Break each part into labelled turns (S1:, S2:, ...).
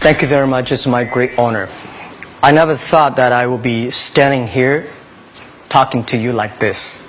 S1: Thank you very much. It's my great honor. I never thought that I would be standing here talking to you like this.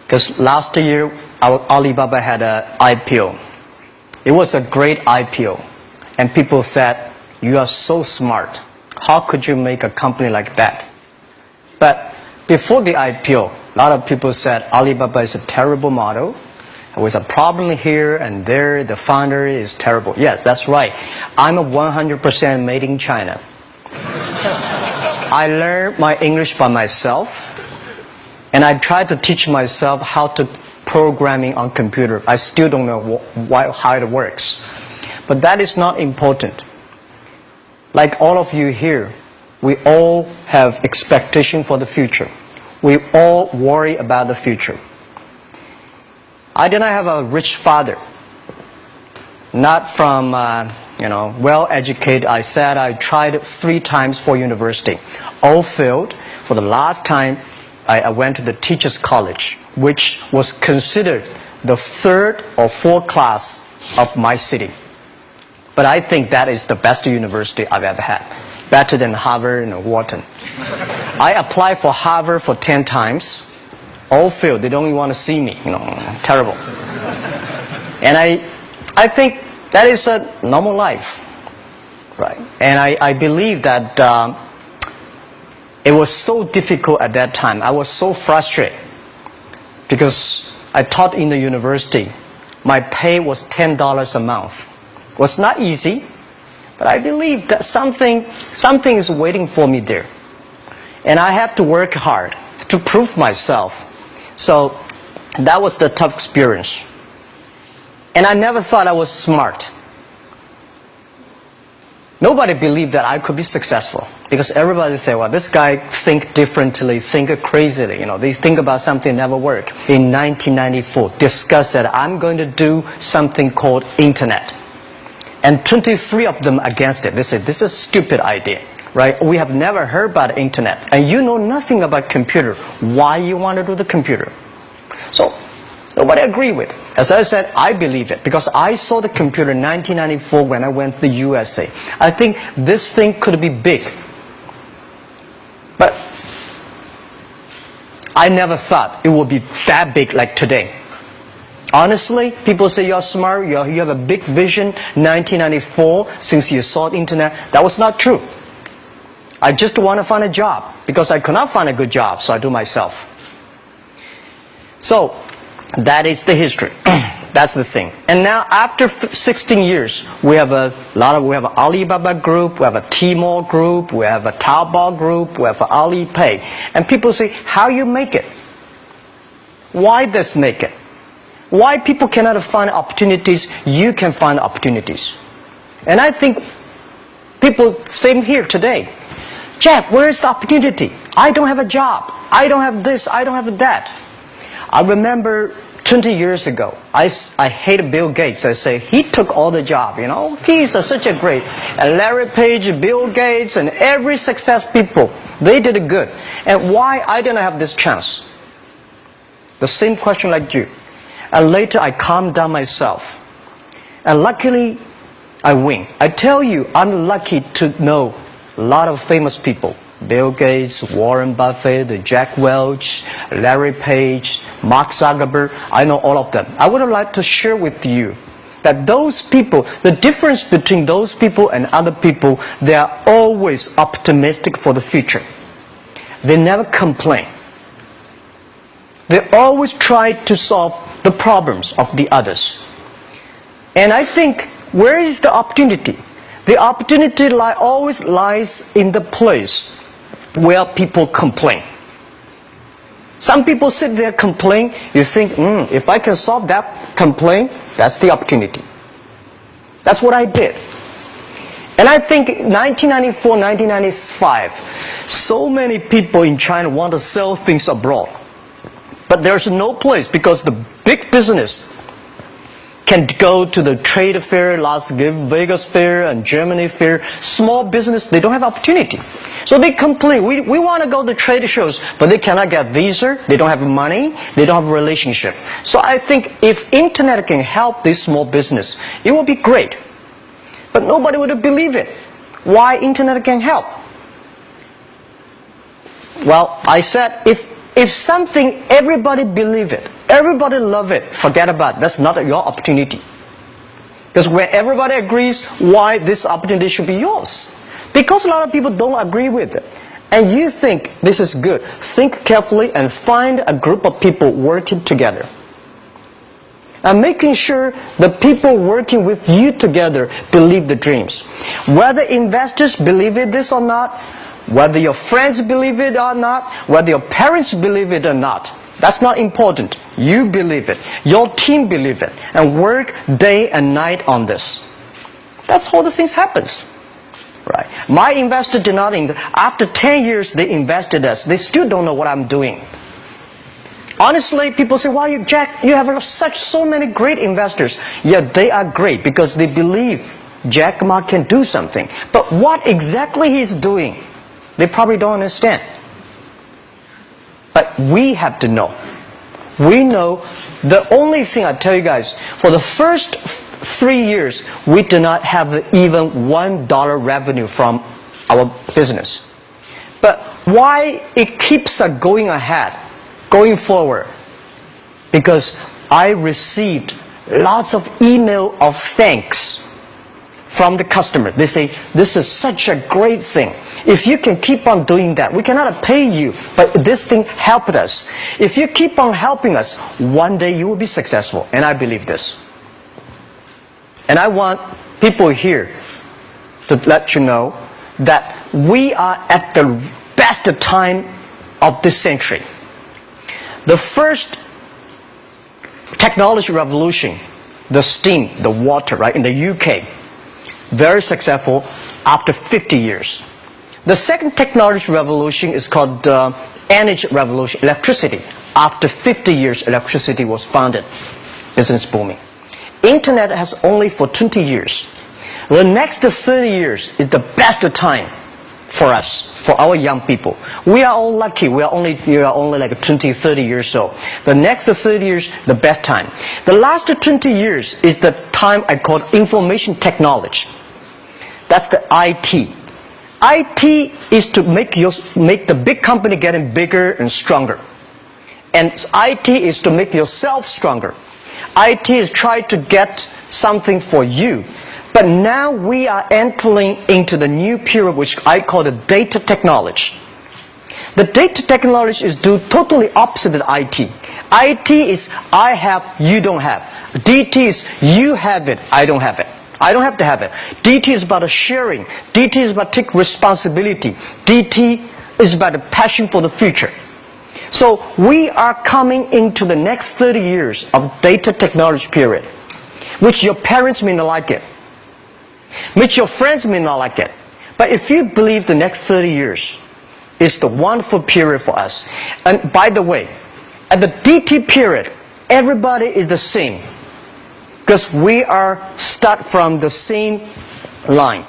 S1: Because last year, Alibaba had an IPO. It was a great IPO. And people said, you are so smart. How could you make a company like that? But before the IPO, a lot of people said Alibaba is a terrible model. With a problem here and there, the founder is terrible. Yes, that's right. I'm a 100% made in China. I learned my English by myself, and I tried to teach myself how to programming on computer. I still don't know how it works. But that is not important. Like all of you here, we all have expectation for the future. We all worry about the future. I did not have a rich father, not from, well-educated. I said I tried 3 times for university. All failed. For the last time, I went to the teacher's college, which was considered the 3rd or 4th class of my city. But I think that is the best university I've ever had. Better than Harvard and Wharton. I applied for Harvard for 10 times. All failed. They don't even want to see me. Terrible. And I think that is a normal life, right? And I believe that it was so difficult at that time. I was so frustrated because I taught in the university. My pay was $10 a month. It was not easy, but I believe that something is waiting for me there. And I have to work hard to prove myself. So that was the tough experience. And I never thought I was smart. Nobody believed that I could be successful. Because everybody say, well, this guy think differently, think crazily. They think about something never work. In 1994, discussed that I'm going to do something called internet. And 23 of them against it. They said, this is a stupid idea. Right? We have never heard about internet. And you know nothing about computer. Why you want to do the computer? So, nobody agreed with it. As I said, I believe it. Because I saw the computer in 1994 when I went to the USA. I think this thing could be big. But I never thought it would be that big like today. Honestly, people say you're smart, you have a big vision. 1994, since you saw the internet, that was not true. I just want to find a job because I could not find a good job, so I do myself. So that is the history. That's the thing. And now after 16 years, we have an Alibaba group, we have a Tmall group, we have a Taobao group, we have an Alipay. And people say, how you make it? Why this make it? Why people cannot find opportunities, you can find opportunities. And I think people, same here today. Jack, where is the opportunity? I don't have a job. I don't have this. I don't have that. I remember 20 years ago, I hated Bill Gates. I say, he took all the job, He's such a great. And Larry Page, Bill Gates, and every success people, they did it good. And why I didn't have this chance? The same question like you. And later I calmed down myself. And luckily, I win. I tell you, I'm lucky to know a lot of famous people. Bill Gates, Warren Buffett, Jack Welch, Larry Page, Mark Zuckerberg. I know all of them. I would like to share with you that those people, the difference between those people and other people, they are always optimistic for the future. They never complain. They always try to solve the problems of the others. And I think, where is the opportunity? The opportunity always lies in the place where people complain. Some people sit there complain. You think, if I can solve that complaint, that's the opportunity. That's what I did. And I think 1994, 1995, so many people in China want to sell things abroad. But there's no place because the big business can go to the trade fair, Las Vegas fair and Germany fair. Small business, they don't have opportunity. So they complain, we want to go to trade shows, but they cannot get visa, they don't have money, they don't have a relationship. So I think if internet can help this small business, it will be great. But nobody would believe it. Why internet can help? Well, I said, if something, everybody believe it, everybody love it, forget about it. That's not your opportunity. Because when everybody agrees, why this opportunity should be yours? Because a lot of people don't agree with it. And you think this is good. Think carefully and find a group of people working together. And making sure the people working with you together believe the dreams. Whether investors believe it this or not, whether your friends believe it or not, whether your parents believe it or not, that's not important. You believe it. Your team believe it. And work day and night on this. That's how the things happens. Right. My investor did not invest. After 10 years, they invested us. They still don't know what I'm doing. Honestly, people say, "Why you, Jack? You have so many great investors." Yeah, they are great because they believe Jack Ma can do something. But what exactly he's doing, they probably don't understand. But we have to know. We know the only thing I tell you guys, for the first 3 years, we do not have even $1 revenue from our business. But why it keeps going ahead, going forward? Because I received lots of email of thanks from the customer. They say, "This is such a great thing. If you can keep on doing that, we cannot pay you, but this thing helped us. If you keep on helping us, one day you will be successful." And I believe this. And I want people here to let you know that we are at the best time of this century. The first technology revolution, the steam, the water, right, in the UK, very successful after 50 years. The second technology revolution is called energy revolution, electricity. After 50 years, electricity was founded, business booming. Internet has only for 20 years. The next 30 years is the best time for us, for our young people. We are all lucky. We are only like 20, 30 years old. The next 30 years, the best time. The last 20 years is the time I call information technology. That's the IT. IT is to make the big company getting bigger and stronger. And IT is to make yourself stronger. IT is trying to get something for you. But now we are entering into the new period which I call the data technology. The data technology is totally opposite of IT. IT is I have, you don't have. DT is you have it, I don't have it. I don't have to have it. DT is about sharing. DT is about taking responsibility. DT is about the passion for the future. So we are coming into the next 30 years of data technology period, which your parents may not like it, which your friends may not like it. But if you believe the next 30 years is the wonderful period for us. And by the way, at the DT period, everybody is the same. Because we are start from the same line.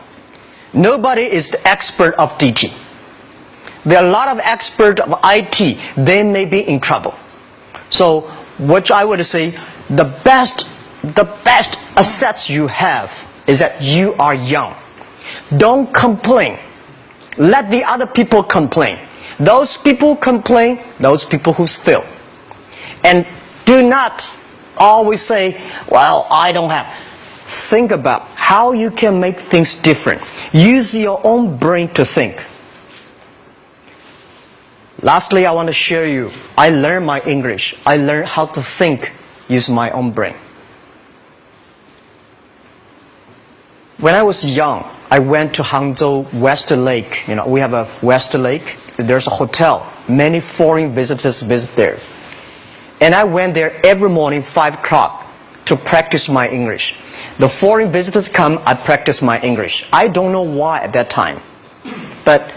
S1: Nobody is the expert of DT. There are a lot of experts of IT. They may be in trouble. So what I would say, the best assets you have is that you are young. Don't complain. Let the other people complain. Those people complain, those people who fail. And do not always say, "Well, I don't have." Think about how you can make things different. Use your own brain to think. Lastly, I want to share you, I learned my English. I learned how to think, use my own brain. When I was young, I went to Hangzhou West Lake. You know, we have a West Lake. There's a hotel. Many foreign visitors visit there. And I went there every morning, 5 o'clock, to practice my English. The foreign visitors come, I practice my English. I don't know why at that time. But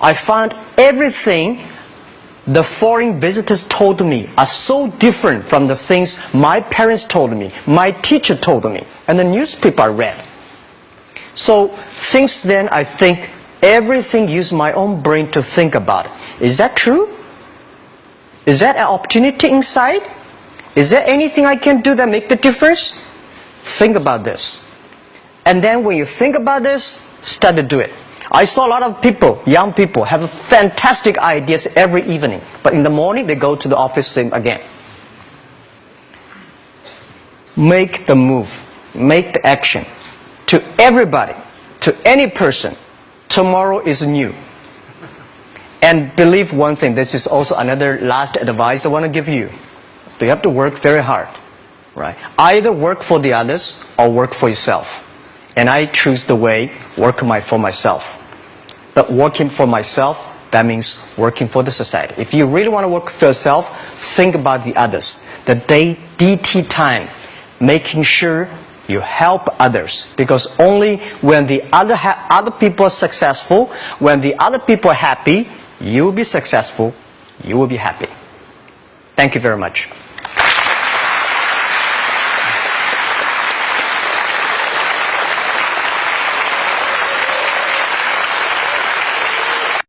S1: I found everything the foreign visitors told me are so different from the things my parents told me, my teacher told me, and the newspaper I read. So since then, I think everything use my own brain to think about it. Is that true? Is that an opportunity inside? Is there anything I can do that make the difference? Think about this. And then when you think about this, start to do it. I saw a lot of people, young people, have fantastic ideas every evening. But in the morning, they go to the office same again. Make the move. Make the action. To everybody, to any person, tomorrow is new. And believe one thing, this is also another last advice I want to give you. You have to work very hard, right? Either work for the others or work for yourself. And I choose the way, work for myself. But working for myself, that means working for the society. If you really want to work for yourself, think about the others. The DT time, making sure you help others. Because only when the other people are successful, when the other people are happy, you will be successful, you will be happy. Thank you very much.